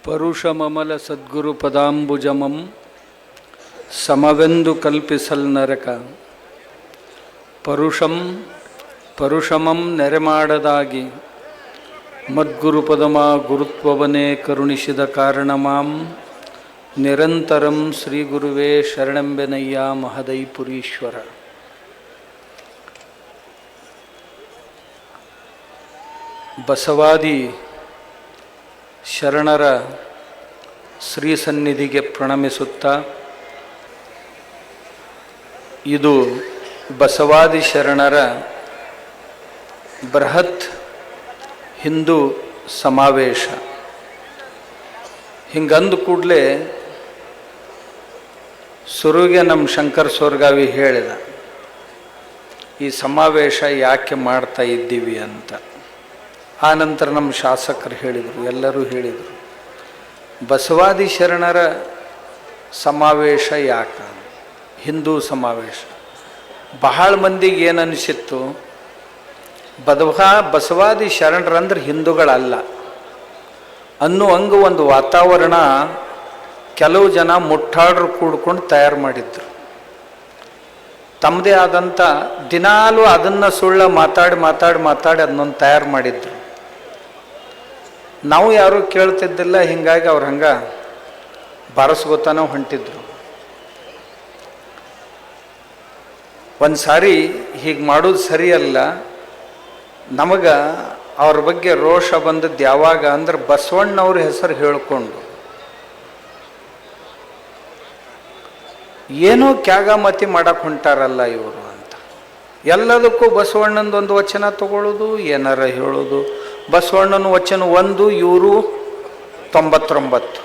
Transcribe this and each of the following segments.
ಪರುಷಮಮಲ ಸದ್ಗುರು ಪದಾಂಬುಜಮಂ ಸಮವೆಂದು ಕಲ್ಪಿಸಲ್ ನರಕ. ಪರುಷಮಂ ನೆರೆಮಾಡದಾಗಿ ಮದ್ಗುರು ಪದಮ ಗುರುತ್ವವನೇ ಕರುಣಿಸಿದ ಕಾರಣಮಾಂ ನಿರಂತರಂ ಶ್ರೀ ಗುರುವೇ ಶರಣೆಂಬೆನಯ್ಯ ಮಹದೈಪುರೀಶ್ವರ. ಬಸವಾದಿ ಶರಣರ ಶ್ರೀ ಸನ್ನಿಧಿಗೆ ಪ್ರಣಮಿಸುತ್ತಾ, ಇದು ಬಸವಾದಿ ಶರಣರ ಬೃಹತ್ ಹಿಂದೂ ಸಮಾವೇಶ. ಹಿಂಗಂದು ಕೂಡಲೇ ಸುರುಗೆ ನಮ್ಮ ಶಂಕರ್ ಸೋರ್ಗಾವಿ ಹೇಳಿದ, ಈ ಸಮಾವೇಶ ಯಾಕೆ ಮಾಡ್ತಾ ಇದ್ದೀವಿ ಅಂತ. ಆ ನಂತರ ನಮ್ಮ ಶಾಸಕರು ಹೇಳಿದರು, ಎಲ್ಲರೂ ಹೇಳಿದರು, ಬಸವಾದಿ ಶರಣರ ಸಮಾವೇಶ ಯಾಕೆ, ಹಿಂದೂ ಸಮಾವೇಶ. ಬಹಳ ಮಂದಿಗೆ ಏನು ಅನಿಸಿತ್ತು, ಬಸವಾದಿ ಶರಣರಂದ್ರೆ ಹಿಂದೂಗಳಲ್ಲ ಅನ್ನುವಂಗ ಒಂದು ವಾತಾವರಣ ಕೆಲವು ಜನ ಮುಟ್ಟಾಡ್ರು ಕೂಡ್ಕೊಂಡು ತಯಾರು ಮಾಡಿದ್ರು. ತಮ್ಮದೇ ಆದಂಥ ದಿನಾಲೂ ಅದನ್ನು ಸುಳ್ಳ ಮಾತಾಡಿ ಅದನ್ನೊಂದು ತಯಾರು ಮಾಡಿದ್ರು. ನಾವು ಯಾರೂ ಕೇಳ್ತಿದ್ದಿಲ್ಲ, ಹೀಗಾಗಿ ಅವ್ರು ಹಂಗೆ ಬಾರಿಸ್ಕೊತಾನೋ ಹೊಂಟಿದ್ರು. ಒಂದು ಸಾರಿ ಹೀಗೆ ಮಾಡೋದು ಸರಿಯಲ್ಲ. ನಮಗೆ ಅವ್ರ ಬಗ್ಗೆ ರೋಷ ಬಂದದ್ದು ಯಾವಾಗ ಅಂದ್ರೆ, ಬಸವಣ್ಣವ್ರ ಹೆಸರು ಹೇಳ್ಕೊಂಡು ಏನೋ ಕ್ಯಾಗಾಮತಿ ಮಾಡಕ್ಕೆ ಹೊಂಟಾರಲ್ಲ ಇವರು ಅಂತ. ಎಲ್ಲದಕ್ಕೂ ಬಸವಣ್ಣಂದೊಂದು ವಚನ ತಗೊಳ್ಳೋದು, ಏನಾರ ಹೇಳೋದು. ಬಸವಣ್ಣನ ವಚನ 1, ಇವರು 99.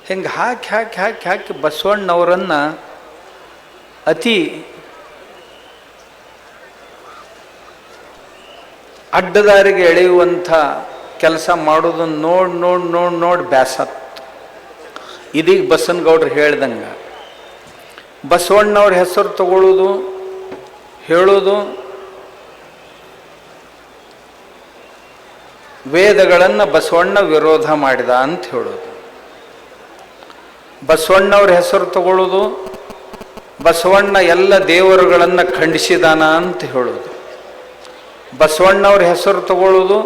ಹಿಂಗೆ ಹಾಕಿ ಬಸವಣ್ಣವರನ್ನು ಅತಿ ಅಡ್ಡದಾರಿಗೆ ಎಳೆಯುವಂಥ ಕೆಲಸ ಮಾಡೋದನ್ನು ನೋಡಿ ಬ್ಯಾಸತ್ತು. ಇದೀಗ ಬಸವನಗೌಡ್ರು ಹೇಳ್ದಂಗೆ ಬಸವಣ್ಣವ್ರ ಹೆಸರು ತಗೊಳ್ಳೋದು, ಹೇಳೋದು, ವೇದಗಳನ್ನು ಬಸವಣ್ಣ ವಿರೋಧ ಮಾಡಿದ ಅಂತ ಹೇಳೋದು, ಬಸವಣ್ಣವ್ರ ಹೆಸರು ತಗೊಳ್ಳೋದು, ಬಸವಣ್ಣ ಎಲ್ಲ ದೇವರುಗಳನ್ನು ಖಂಡಿಸಿದಾನ ಅಂತ ಹೇಳೋದು, ಬಸವಣ್ಣವ್ರ ಹೆಸರು ತಗೊಳ್ಳೋದು,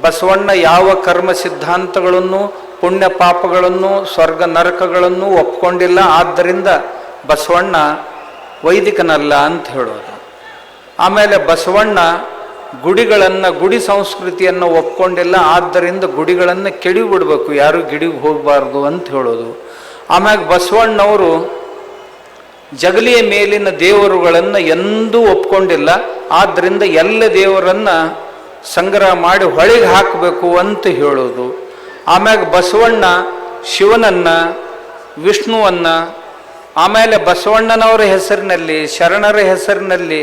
ಬಸವಣ್ಣ ಯಾವ ಕರ್ಮ ಸಿದ್ಧಾಂತಗಳನ್ನು, ಪುಣ್ಯ ಪಾಪಗಳನ್ನು, ಸ್ವರ್ಗ ನರಕಗಳನ್ನು ಒಪ್ಕೊಂಡಿಲ್ಲ, ಆದ್ದರಿಂದ ಬಸವಣ್ಣ ವೈದಿಕನಲ್ಲ ಅಂತ ಹೇಳೋದು. ಆಮೇಲೆ ಬಸವಣ್ಣ ಗುಡಿ ಸಂಸ್ಕೃತಿಯನ್ನು ಒಪ್ಕೊಂಡಿಲ್ಲ, ಆದ್ದರಿಂದ ಗುಡಿಗಳನ್ನು ಕೆಡಿಬಿಡ್ಬೇಕು, ಯಾರು ಗಿಡಿಗೆ ಹೋಗಬಾರ್ದು ಅಂತ ಹೇಳೋದು. ಆಮ್ಯಾಗ ಬಸವಣ್ಣವರು ಜಗಲಿಯ ಮೇಲಿನ ದೇವರುಗಳನ್ನು ಎಂದೂ ಒಪ್ಕೊಂಡಿಲ್ಲ, ಆದ್ದರಿಂದ ಎಲ್ಲ ದೇವರನ್ನು ಸಂಗ್ರಹ ಮಾಡಿ ಹೊಳೆಗೆ ಹಾಕಬೇಕು ಅಂತ ಹೇಳೋದು. ಆಮ್ಯಾಗ ಬಸವಣ್ಣ ಶಿವನನ್ನು, ವಿಷ್ಣುವನ್ನು, ಆಮೇಲೆ ಬಸವಣ್ಣನವರ ಹೆಸರಿನಲ್ಲಿ, ಶರಣರ ಹೆಸರಿನಲ್ಲಿ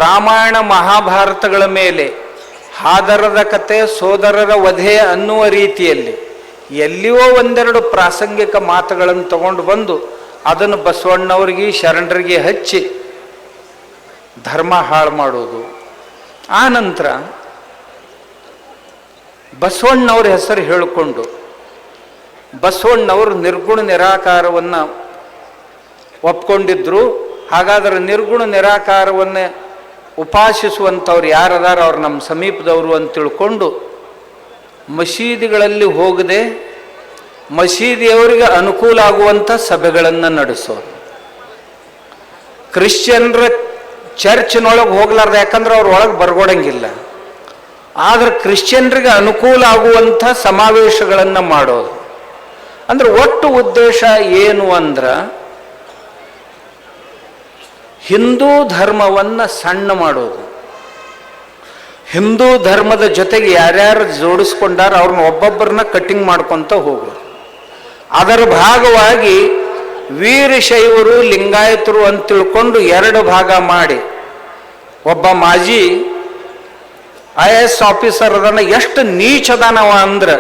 ರಾಮಾಯಣ ಮಹಾಭಾರತಗಳ ಮೇಲೆ ಹಾದರದ ಕತೆ, ಸೋದರರ ವಧೆ ಅನ್ನುವ ರೀತಿಯಲ್ಲಿ ಎಲ್ಲಿಯೋ ಒಂದೆರಡು ಪ್ರಾಸಂಗಿಕ ಮಾತುಗಳನ್ನು ತಗೊಂಡು ಬಂದು ಅದನ್ನು ಬಸವಣ್ಣವ್ರಿಗೆ, ಶರಣರಿಗೆ ಹಚ್ಚಿ ಧರ್ಮ ಹಾಳು ಮಾಡೋದು. ಆ ನಂತರ ಬಸವಣ್ಣವ್ರ ಹೆಸರು ಹೇಳಿಕೊಂಡು ಬಸವಣ್ಣವರು ನಿರ್ಗುಣ ನಿರಾಕಾರವನ್ನು ಒಪ್ಕೊಂಡಿದ್ರು. ಹಾಗಾದರೆ ನಿರ್ಗುಣ ನಿರಾಕಾರವನ್ನೇ ಉಪಾಸಿಸುವಂಥವ್ರು ಯಾರದಾರ ಅವ್ರು ನಮ್ಮ ಸಮೀಪದವರು ಅಂತ ತಿಳ್ಕೊಂಡು ಮಸೀದಿಗಳಲ್ಲಿ ಹೋಗದೆ ಮಸೀದಿಯವರಿಗೆ ಅನುಕೂಲ ಆಗುವಂಥ ಸಭೆಗಳನ್ನು ನಡೆಸೋರು. ಕ್ರಿಶ್ಚಿಯನ್ರ ಚರ್ಚ್ನೊಳಗೆ ಹೋಗ್ಲಾರ್ದು, ಯಾಕಂದ್ರೆ ಅವ್ರ ಒಳಗೆ ಬರ್ಗೊಡಂಗಿಲ್ಲ. ಆದರೆ ಕ್ರಿಶ್ಚಿಯನ್ರಿಗೆ ಅನುಕೂಲ ಆಗುವಂಥ ಸಮಾವೇಶಗಳನ್ನು ಮಾಡೋದು. ಅಂದ್ರೆ ಒಟ್ಟು ಉದ್ದೇಶ ಏನು ಅಂದ್ರೆ, ಹಿಂದೂ ಧರ್ಮವನ್ನು ಸಣ್ಣ ಮಾಡೋದು. ಹಿಂದೂ ಧರ್ಮದ ಜೊತೆಗೆ ಯಾರ್ಯಾರು ಜೋಡಿಸ್ಕೊಂಡಾರ ಅವ್ರನ್ನ ಒಬ್ಬೊಬ್ಬರನ್ನ ಕಟ್ಟಿಂಗ್ ಮಾಡ್ಕೊತ ಹೋಗೋದು. ಅದರ ಭಾಗವಾಗಿ ವೀರಶೈವರು, ಲಿಂಗಾಯತರು ಅಂತ ತಿಳ್ಕೊಂಡು 2 ಭಾಗ ಮಾಡಿ, ಒಬ್ಬ ಮಾಜಿ IAS ಆಫೀಸರ್ ಅದನ್ನು ಎಷ್ಟು ನೀಚದಾನವ ಅಂದ್ರೆ,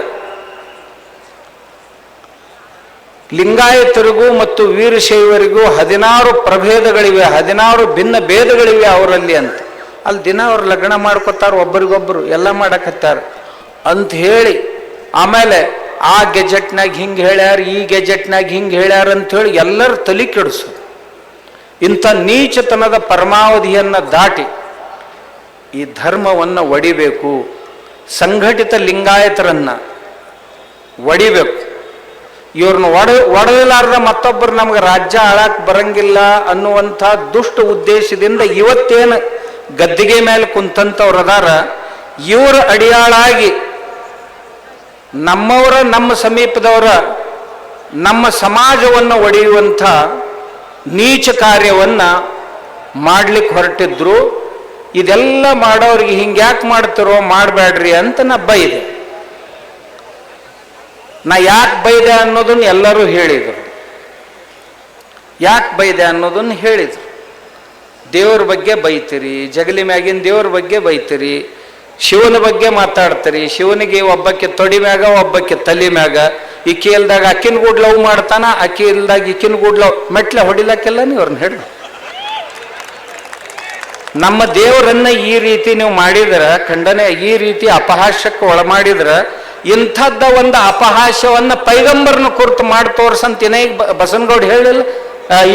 ಲಿಂಗಾಯತರಿಗೂ ಮತ್ತು ವೀರಶೈವರಿಗೂ 16 ಪ್ರಭೇದಗಳಿವೆ, 16 ಭಿನ್ನ ಭೇದಗಳಿವೆ ಅವರಲ್ಲಿ ಅಂತ. ಅಲ್ಲಿ ದಿನ ಅವ್ರು ಲಗ್ನ ಮಾಡ್ಕೊತಾರ, ಒಬ್ಬರಿಗೊಬ್ಬರು ಎಲ್ಲ ಮಾಡಕತ್ತಾರ ಅಂತ ಹೇಳಿ ಆಮೇಲೆ ಆ ಗೆಜೆಟ್ನಾಗ ಹಿಂಗೆ ಹೇಳ್ಯಾರ, ಈ ಗೆಜೆಟ್ನಾಗ ಹಿಂಗೆ ಹೇಳ್ಯಾರ ಅಂಥೇಳಿ ಎಲ್ಲರ ತಲೆ ಕೆಡಿಸೋದು. ಇಂಥ ನೀಚತನದ ಪರಮಾವಧಿಯನ್ನು ದಾಟಿ ಈ ಧರ್ಮವನ್ನು ಒಡಿಬೇಕು, ಸಂಘಟಿತ ಲಿಂಗಾಯತರನ್ನು ಒಡಿಬೇಕು. ಇವ್ರನ್ನ ಒಡೆಯಲಾರ್ದ ಮತ್ತೊಬ್ಬರು ನಮ್ಗೆ ರಾಜ್ಯ ಆಳಕ್ಕೆ ಬರಂಗಿಲ್ಲ ಅನ್ನುವಂಥ ದುಷ್ಟ ಉದ್ದೇಶದಿಂದ ಇವತ್ತೇನು ಗದ್ದಿಗೆ ಮೇಲೆ ಕುಂತಂಥವ್ರು ಅದಾರ, ಇವರ ಅಡಿಯಾಳಾಗಿ ನಮ್ಮವರ, ನಮ್ಮ ಸಮೀಪದವರ, ನಮ್ಮ ಸಮಾಜವನ್ನು ಒಡೆಯುವಂಥ ನೀಚ ಕಾರ್ಯವನ್ನು ಮಾಡ್ಲಿಕ್ಕೆ ಹೊರಟಿದ್ರು. ಇದೆಲ್ಲ ಮಾಡೋರಿಗೆ ಹಿಂಗ್ಯಾಕೆ ಮಾಡ್ತಿರೋ, ಮಾಡಬೇಡ್ರಿ ಅಂತ ನಾ ಬೈದೆ. ನಾ ಯಾಕೆ ಬೈದೆ ಅನ್ನೋದನ್ನು ಎಲ್ಲರೂ ಹೇಳಿದರು. ಯಾಕೆ ಬೈದೆ ಅನ್ನೋದನ್ನು ಹೇಳಿದರು. ದೇವ್ರ ಬಗ್ಗೆ ಬೈತೀರಿ, ಜಗಲಿ ಮ್ಯಾಗಿನ ದೇವ್ರ ಬಗ್ಗೆ ಬೈತೀರಿ, ಶಿವನ ಬಗ್ಗೆ ಮಾತಾಡ್ತೀರಿ. ಶಿವನಿಗೆ ಒಬ್ಬಕ್ಕೆ ತೊಡಿ ಮ್ಯಾಗ, ಒಬ್ಬಕ್ಕೆ ತಲೆ ಮ್ಯಾಗ. ಈಕಿ ಇಲ್ದಾಗ ಅಕ್ಕಿನ ಗೂಡ್ ಲವ್ ಮಾಡ್ತಾನ, ಅಕ್ಕಿ ಇಲ್ದಾಗ ಈಕಿನ ಗೂಡ್ ಲವ್. ಮೆಟ್ಲೆ ಹೊಡಿಲಕ್ಕೆಲ್ಲ ನೀವು ಅವ್ರನ್ನ ಹೇಳಿ. ನಮ್ಮ ದೇವರನ್ನ ಈ ರೀತಿ ನೀವು ಮಾಡಿದ್ರೆ, ಖಂಡನೆ ಈ ರೀತಿ ಅಪಹಾಸ್ಯಕ್ಕೆ ಒಳಮಾಡಿದ್ರೆ, ಇಂಥದ್ದ ಒಂದು ಅಪಹಾಸ್ಯವನ್ನ ಪೈಗಂಬರ್ನ ಕುರಿತು ಮಾಡಿ ತೋರ್ಸಂತ ಈಗ ಬಸನಗೌಡ ಹೇಳಿಲ್ಲ,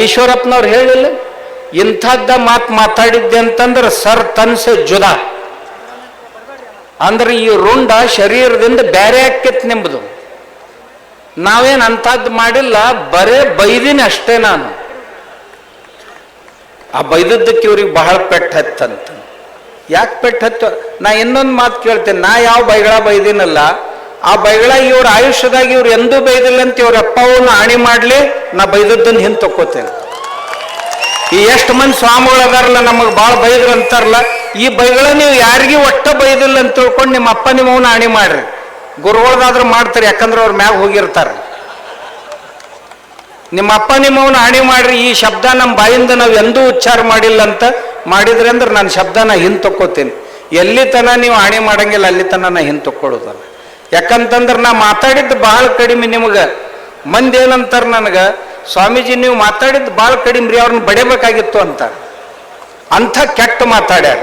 ಈಶ್ವರಪ್ಪನವ್ರು ಹೇಳಿಲ್ಲ. ಇಂಥದ್ದ ಮಾತಾಡಿದ್ದೆ ಅಂತಂದ್ರೆ ಸರ್ ತನ್ಸೆ ಜುದಾ ಅಂದ್ರೆ ಈ ರುಂಡ ಶರೀರದಿಂದ ಬೇರೆ ಆಕ್ಕಿತ್ತು ನಿಂಬುದು. ನಾವೇನು ಅಂಥದ್ದು ಮಾಡಿಲ್ಲ, ಬರೇ ಬೈದಿನಿ ಅಷ್ಟೇ. ನಾನು ಆ ಬೈದದ್ದಕ್ಕೆ ಇವ್ರಿಗೆ ಬಹಳ ಪೆಟ್ಟು ಹತ್ತಂತ. ಯಾಕೆ ಪೆಟ್ಟು ಹತ್ತು? ನಾ ಇನ್ನೊಂದು ಮಾತು ಕೇಳ್ತೇನೆ. ನಾ ಯಾವ ಬೈಗಳ ಬೈದಿನಲ್ಲ, ಆ ಬೈಗಳ ಇವ್ರ ಆಯುಷ್ಯದಾಗ ಇವ್ರು ಎಂದೂ ಬೈದಿಲ್ಲ ಅಂತ ಇವ್ರ ಅಪ್ಪವನ್ನ ಆಣಿ ಮಾಡ್ಲಿ, ನಾ ಬೈದದ್ದನ್ನು ಹಿಂದೆ ತಕ್ಕೋತೇನೆ. ಈ ಎಷ್ಟು ಮಂದಿ ಸ್ವಾಮಿಗಳು ಅದಾರಲ್ಲ, ನಮಗೆ ಭಾಳ ಬೈದ್ರು ಅಂತಾರಲ್ಲ, ಈ ಬೈಗಳ ನೀವು ಯಾರಿಗೂ ಒಟ್ಟ ಬೈದಿಲ್ಲ ಅಂತ ತಿಳ್ಕೊಂಡು ನಿಮ್ಮ ಅಪ್ಪ ನಿಮ್ಮವನ್ನ ಆಣಿ ಮಾಡ್ರಿ. ಗುರುಗಳದಾದ್ರೂ ಮಾಡ್ತಾರೆ, ಯಾಕಂದ್ರೆ ಅವ್ರ ಮ್ಯಾಗ ಹೋಗಿರ್ತಾರೆ. ನಿಮ್ಮ ಅಪ್ಪ ನಿಮ್ಮವನ್ನ ಆಣಿ ಮಾಡ್ರಿ, ಈ ಶಬ್ದ ನಮ್ಮ ಬಾಯಿಂದ ನಾವು ಎಂದೂ ಉಚ್ಚಾರ ಮಾಡಿಲ್ಲ ಅಂತ ಮಾಡಿದ್ರಿ ಅಂದ್ರೆ ನಾನು ಶಬ್ದನ ಹಿಂದೆ ತಕ್ಕೋತೀನಿ. ಎಲ್ಲಿ ತನ ನೀವು ಆಣಿ ಮಾಡಂಗಿಲ್ಲ ಅಲ್ಲಿ ತನ ನಾ ಹಿಂದೆ ತಕ್ಕೊಳ್ಳೋದಲ್ಲ. ಯಾಕಂತಂದ್ರೆ ನಾ ಮಾತಾಡಿದ್ದು ಭಾಳ ಕಡಿಮೆ. ನಿಮ್ಗೆ ಮಂದಿ ಏನಂತಾರೆ ನನಗೆ, ಸ್ವಾಮೀಜಿ ನೀವು ಮಾತಾಡಿದ್ದು ಭಾಳ ಕಡಿಮೆ ರೀ, ಅವ್ರನ್ನ ಬಡಿಬೇಕಾಗಿತ್ತು ಅಂತ. ಅಂಥ ಕೆಟ್ಟ ಮಾತಾಡ್ಯಾರ.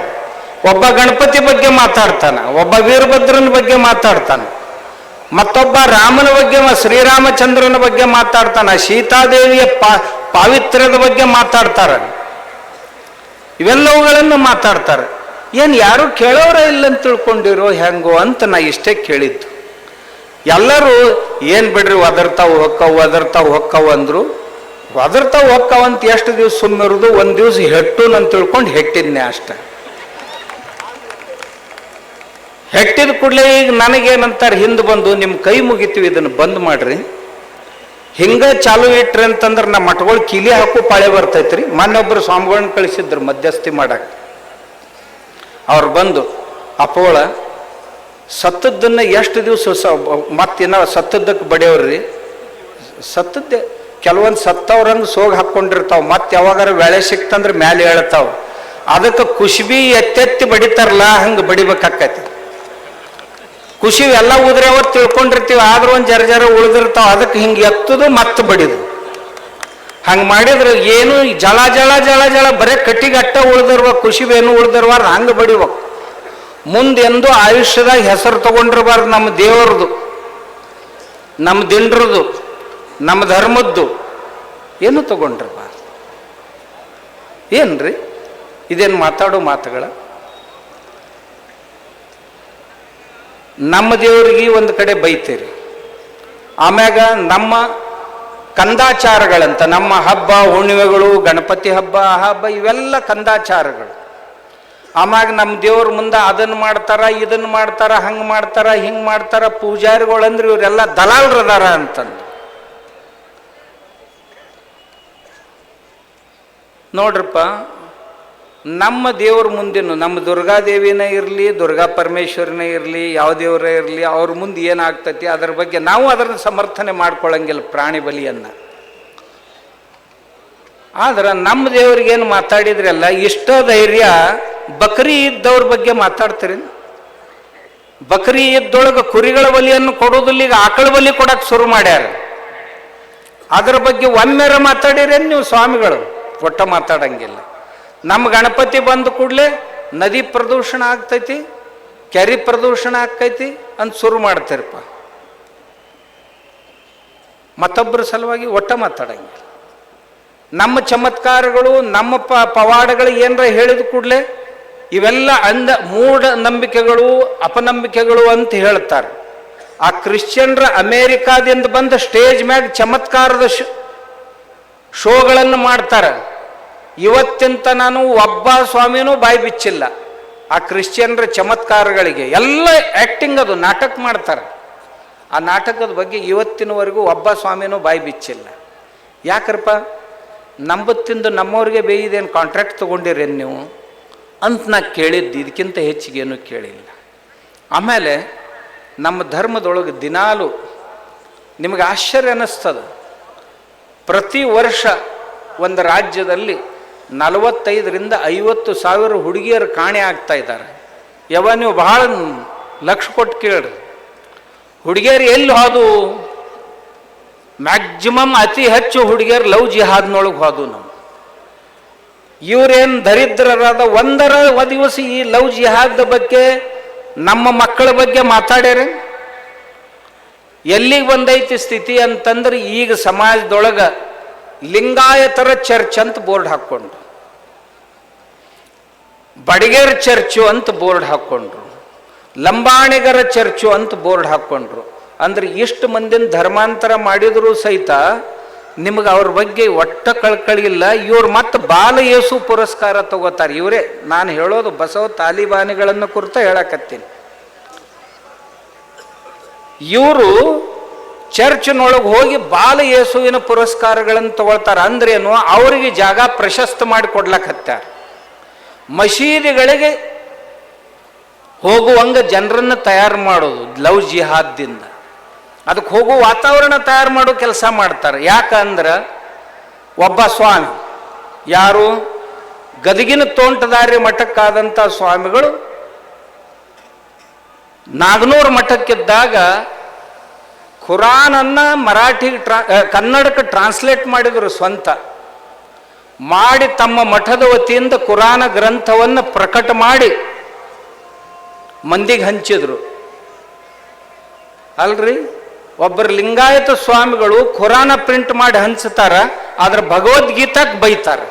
ಒಬ್ಬ ಗಣಪತಿ ಬಗ್ಗೆ ಮಾತಾಡ್ತಾನ, ಒಬ್ಬ ವೀರಭದ್ರನ ಬಗ್ಗೆ ಮಾತಾಡ್ತಾನೆ, ಮತ್ತೊಬ್ಬ ರಾಮನ ಬಗ್ಗೆ, ಶ್ರೀರಾಮಚಂದ್ರನ ಬಗ್ಗೆ ಮಾತಾಡ್ತಾನ, ಸೀತಾದೇವಿಯ ಪಾವಿತ್ರ್ಯದ ಬಗ್ಗೆ ಮಾತಾಡ್ತಾರೆ. ಇವೆಲ್ಲವುಗಳನ್ನು ಮಾತಾಡ್ತಾರೆ. ಏನು ಯಾರು ಕೇಳೋರ ಇಲ್ಲ ಅಂತ ತಿಳ್ಕೊಂಡಿರೋ ಹೆಂಗೋ ಅಂತ ನಾ ಇಷ್ಟೇ ಕೇಳಿದ್ದು. ಎಲ್ಲರೂ ಏನು ಬಿಡ್ರಿ ಒದರ್ತಾವು ಹೊಕ್ಕವು ಅಂದರು. ಒದರ್ತಾವು ಹೊಕ್ಕವಂತ ಎಷ್ಟು ದಿವ್ಸ ಸುಮ್ಮಿರೋದು, ಒಂದು ದಿವ್ಸ ಹೆಟ್ಟು ನಾನು ತಿಳ್ಕೊಂಡು ಹೆಟ್ಟಿದ್ನೆ ಅಷ್ಟೆ. ಹೆಟ್ಟಿದ ಕೂಡಲೇ ಈಗ ನನಗೇನಂತಾರೆ, ಹಿಂದೆ ಬಂದು ನಿಮ್ಮ ಕೈ ಮುಗಿತೀವಿ, ಇದನ್ನು ಬಂದ್ ಮಾಡ್ರಿ, ಹಿಂಗೆ ಚಾಲು ಇಟ್ರಿ ಅಂತಂದ್ರೆ ನಮ್ಮ ಮಠಗಳು ಕಿಲಿ ಹಾಕು ಪಾಳೆ ಬರ್ತೈತ್ರಿ. ಮೊನ್ನೊಬ್ಬರು ಸ್ವಾಮಿಗಳನ್ನ ಕಳಿಸಿದ್ರು ಮಧ್ಯಸ್ಥಿ ಮಾಡಕ್ಕೆ. ಅವ್ರು ಬಂದು ಅಪೋಳ ಸತ್ತದ್ದನ್ನು ಎಷ್ಟು ದಿವಸ ಮತ್ತಿನ್ನ ಸತ್ತದ್ದಕ್ಕೆ ಬಡಿಯವ್ರಿ. ಸತ್ತದ್ದೆ ಕೆಲವೊಂದು ಸತ್ತವ್ರಂಗೆ ಸೋಗ್ ಹಾಕ್ಕೊಂಡಿರ್ತಾವ, ಮತ್ತೆ ಯಾವಾಗಾರ ವೇಳೆ ಸಿಕ್ತಂದ್ರೆ ಮ್ಯಾಲೆ ಹೇಳ್ತಾವ. ಅದಕ್ಕೆ ಕುಶ್ಬಿ ಎತ್ತೆತ್ತಿ ಬಡಿತಾರಲ್ಲ, ಹಂಗೆ ಬಡಿಬೇಕಾಕೈತಿ. ಖುಷಿ ಎಲ್ಲ ಉದ್ರವ ತಿಳ್ಕೊಂಡಿರ್ತೀವಿ, ಆದ್ರೂ ಒಂದು ಜರ ಉಳಿದಿರ್ತಾವ. ಅದಕ್ಕೆ ಹಿಂಗೆ ಎತ್ತದು ಮತ್ತೆ ಬಡಿದು. ಹಂಗೆ ಮಾಡಿದ್ರೆ ಏನು ಜಳ ಜಳ ಜಳ ಜಳ ಬರೇ ಕಟ್ಟಿಗೆ ಅಟ್ಟ ಉಳಿದಿರ್ಬೇಕು, ಖುಷಿವೇನು ಉಳಿದಿರ್ಬಾರ್ದು, ಹಂಗೆ ಬಡಿಬೇಕು. ಮುಂದೆಂದು ಆಯುಷ್ಯದಾಗ ಹೆಸರು ತಗೊಂಡಿರ್ಬಾರ್ದು. ನಮ್ಮ ದೇವರದು, ನಮ್ಮ ದಿಂಡ್ರದು, ನಮ್ಮ ಧರ್ಮದ್ದು ಏನು ತಗೊಂಡಿರ್ಬಾರ್ದು. ಏನ್ರಿ ಇದೇನು ಮಾತಾಡೋ ಮಾತುಗಳ? ನಮ್ಮ ದೇವರಿಗೆ ಒಂದು ಕಡೆ ಬೈತೀರಿ, ಆಮ್ಯಾಗ ನಮ್ಮ ಕಂದಾಚಾರಗಳಂತ ನಮ್ಮ ಹಬ್ಬ ಹುಣ್ಣಿಮೆಗಳು, ಗಣಪತಿ ಹಬ್ಬ ಇವೆಲ್ಲ ಕಂದಾಚಾರಗಳು. ಆಮ್ಯಾಗ ನಮ್ಮ ದೇವ್ರ ಮುಂದೆ ಅದನ್ನು ಮಾಡ್ತಾರ, ಇದನ್ನು ಮಾಡ್ತಾರ, ಹಂಗೆ ಮಾಡ್ತಾರ, ಹಿಂಗೆ ಮಾಡ್ತಾರ. ಪೂಜಾರಿಗಳಂದ್ರೆ ಇವರೆಲ್ಲ ದಲಾಲ್ರದಾರ ಅಂತಂದು ನೋಡ್ರಪ್ಪ. ನಮ್ಮ ದೇವ್ರ ಮುಂದೆನು, ನಮ್ಮ ದುರ್ಗಾದೇವಿನೇ ಇರಲಿ, ದುರ್ಗಾ ಪರಮೇಶ್ವರನೇ ಇರಲಿ, ಯಾವ ದೇವರೇ ಇರಲಿ, ಅವ್ರ ಮುಂದೆ ಏನಾಗ್ತತಿ ಅದರ ಬಗ್ಗೆ ನಾವು ಅದನ್ನು ಸಮರ್ಥನೆ ಮಾಡ್ಕೊಳ್ಳಂಗಿಲ್ಲ, ಪ್ರಾಣಿ ಬಲಿಯನ್ನು. ಆದ್ರೆ ನಮ್ಮ ದೇವ್ರಿಗೇನು ಮಾತಾಡಿದ್ರಲ್ಲ, ಇಷ್ಟ ಧೈರ್ಯ ಬಕ್ರಿ ಇದ್ದವ್ರ ಬಗ್ಗೆ ಮಾತಾಡ್ತೀರಿ. ಬಕ್ರಿ ಇದ್ದೊಳಗೆ ಕುರಿಗಳ ಬಲಿಯನ್ನು ಕೊಡೋದಿಲ್ಲ, ಈಗ ಆಕಳ ಬಲಿ ಕೊಡಕ್ಕೆ ಶುರು ಮಾಡ್ಯಾರ. ಅದ್ರ ಬಗ್ಗೆ ಒಮ್ಮೆರ ಮಾತಾಡಿರೇನು ನೀವು ಸ್ವಾಮಿಗಳು? ಒಟ್ಟ ಮಾತಾಡಂಗಿಲ್ಲ. ನಮ್ಮ ಗಣಪತಿ ಬಂದ ಕೂಡಲೇ ನದಿ ಪ್ರದೂಷಣ ಆಗ್ತೈತಿ, ಕೆರೆ ಪ್ರದೂಷಣ ಆಕೈತಿ ಅಂತ ಶುರು ಮಾಡ್ತಾರಪ್ಪ. ಮತ್ತೊಬ್ಬರ ಸಲುವಾಗಿ ಒಟ್ಟ ಮಾತಾಡಂಗಿಲ್ಲ. ನಮ್ಮ ಚಮತ್ಕಾರಗಳು ನಮ್ಮ ಪವಾಡಗಳು ಏನರ ಹೇಳಿದ ಕೂಡಲೇ ಇವೆಲ್ಲ ಮೂಢ ನಂಬಿಕೆಗಳು ಅಪನಂಬಿಕೆಗಳು ಅಂತ ಹೇಳ್ತಾರೆ. ಆ ಕ್ರಿಶ್ಚಿಯನ್ರ ಅಮೇರಿಕಾದಿಂದ ಬಂದ ಸ್ಟೇಜ್ ಮ್ಯಾಗ ಚಮತ್ಕಾರದ ಶೋಗಳನ್ನು ಮಾಡ್ತಾರೆ. ಇವತ್ತಿಂತ ನಾನು ಒಬ್ಬ ಸ್ವಾಮಿನೂ ಬಾಯಿ ಬಿಚ್ಚಿಲ್ಲ ಆ ಕ್ರಿಶ್ಚಿಯನ್ರ ಚಮತ್ಕಾರಗಳಿಗೆ. ಎಲ್ಲ ಆ್ಯಕ್ಟಿಂಗ್, ಅದು ನಾಟಕ ಮಾಡ್ತಾರೆ. ಆ ನಾಟಕದ ಬಗ್ಗೆ ಇವತ್ತಿನವರೆಗೂ ಒಬ್ಬ ಸ್ವಾಮಿನೂ ಬಾಯಿ ಬಿಚ್ಚಿಲ್ಲ. ಯಾಕರಪ್ಪ, ನಂಬತ್ತಿಂದು ನಮ್ಮವ್ರಿಗೆ ಬೇಯಿದೇನು ಕಾಂಟ್ರಾಕ್ಟ್ ತೊಗೊಂಡಿರೇನು ನೀವು ಅಂತ ನಾ ಕೇಳಿದ್ದು. ಇದಕ್ಕಿಂತ ಹೆಚ್ಚಿಗೇನು ಕೇಳಿಲ್ಲ. ಆಮೇಲೆ ನಮ್ಮ ಧರ್ಮದೊಳಗೆ ದಿನಾಲು ನಿಮಗೆ ಆಶ್ಚರ್ಯ ಅನ್ನಿಸ್ತದೆ, ಪ್ರತಿ ವರ್ಷ ಒಂದು ರಾಜ್ಯದಲ್ಲಿ 45,000-50,000 ಹುಡುಗಿಯರು ಕಾಣೆ ಆಗ್ತಾ ಇದ್ದಾರೆ. ನೀವು ಬಹಳ ಲಕ್ಷ ಕೊಟ್ಟು ಕೇಳ್ರಿ, ಹುಡುಗಿಯರು ಎಲ್ಲಿ ಹೋದು? ಮ್ಯಾಕ್ಸಿಮಮ್ ಅತಿ ಹೆಚ್ಚು ಹುಡುಗಿಯರು ಲವ್ ಜಿಹಾದ್ನೊಳಗೆ ಹೋದು. ನಾವು ಇವರೇನು ದರಿದ್ರರಾದ ಒಂದರ ದಿವಸ ಈ ಲವ್ ಜಿಹಾದ್ ಬಗ್ಗೆ ನಮ್ಮ ಮಕ್ಕಳ ಬಗ್ಗೆ ಮಾತಾಡ್ಯಾರೆ? ಎಲ್ಲಿಗೆ ಬಂದೈತಿ ಸ್ಥಿತಿ ಅಂತಂದ್ರೆ, ಈಗ ಸಮಾಜದೊಳಗೆ ಲಿಂಗಾಯತರ ಚರ್ಚ್ ಅಂತ ಬೋರ್ಡ್ ಹಾಕ್ಕೊಂಡ್ರು, ಬಡಿಗೇರ್ ಚರ್ಚು ಅಂತ ಬೋರ್ಡ್ ಹಾಕ್ಕೊಂಡ್ರು, ಲಂಬಾಣಿಗರ ಚರ್ಚು ಅಂತ ಬೋರ್ಡ್ ಹಾಕ್ಕೊಂಡ್ರು. ಅಂದ್ರೆ ಇಷ್ಟು ಮಂದಿನ ಧರ್ಮಾಂತರ ಮಾಡಿದ್ರು ಸಹಿತ ನಿಮಗೆ ಅವ್ರ ಬಗ್ಗೆ ಒಟ್ಟ ಕಳ್ಕಳಿ ಇಲ್ಲ. ಇವ್ರು ಮತ್ತೆ ಬಾಲ ಯೇಸು ಪುರಸ್ಕಾರ ತಗೋತಾರೆ. ಇವರೇ ನಾನು ಹೇಳೋದು ಬಸವ ತಾಲಿಬಾನಿಗಳನ್ನು ಕುರಿತ ಹೇಳಕತ್ತೀನಿ. ಇವರು ಚರ್ಚ್ನೊಳಗೆ ಹೋಗಿ ಬಾಲ ಯೇಸುವಿನ ಪುರಸ್ಕಾರಗಳನ್ನು ತಗೊಳ್ತಾರೆ. ಅಂದ್ರೇನು? ಅವರಿಗೆ ಜಾಗ ಪ್ರಶಸ್ತ ಮಾಡಿ ಕೊಡ್ಲಕತ್ತಾರೆ. ಮಸೀದಿಗಳಿಗೆ ಹೋಗುವಂಗ ಜನರನ್ನು ತಯಾರು ಮಾಡೋದು ಲವ್ ಜಿಹಾದ್ದಿಂದ. ಅದಕ್ಕೆ ಹೋಗೋ ವಾತಾವರಣ ತಯಾರು ಮಾಡೋ ಕೆಲಸ ಮಾಡ್ತಾರೆ. ಯಾಕಂದ್ರೆ ಒಬ್ಬ ಸ್ವಾಮಿ, ಯಾರು ಗದಗಿನ ತೋಂಟದಾರ್ಯ ಮಠಕ್ಕಾದಂಥ ಸ್ವಾಮಿಗಳು ನಾಗನೂರು ಮಠಕ್ಕಿದ್ದಾಗ ಖುರಾನನ್ನ ಕನ್ನಡಕ್ಕೆ ಟ್ರಾನ್ಸ್ಲೇಟ್ ಮಾಡಿದರು. ಸ್ವಂತ ಮಾಡಿ ತಮ್ಮ ಮಠದ ವತಿಯಿಂದ ಕುರಾನ ಗ್ರಂಥವನ್ನು ಪ್ರಕಟ ಮಾಡಿ ಮಂದಿಗೆ ಹಂಚಿದ್ರು. ಅಲ್ರಿ, ಒಬ್ಬರು ಲಿಂಗಾಯತ ಸ್ವಾಮಿಗಳು ಖುರಾನ ಪ್ರಿಂಟ್ ಮಾಡಿ ಹಂಚ್ತಾರ, ಆದ್ರೆ ಭಗವದ್ಗೀತಾಕ್ ಬೈತಾರೆ.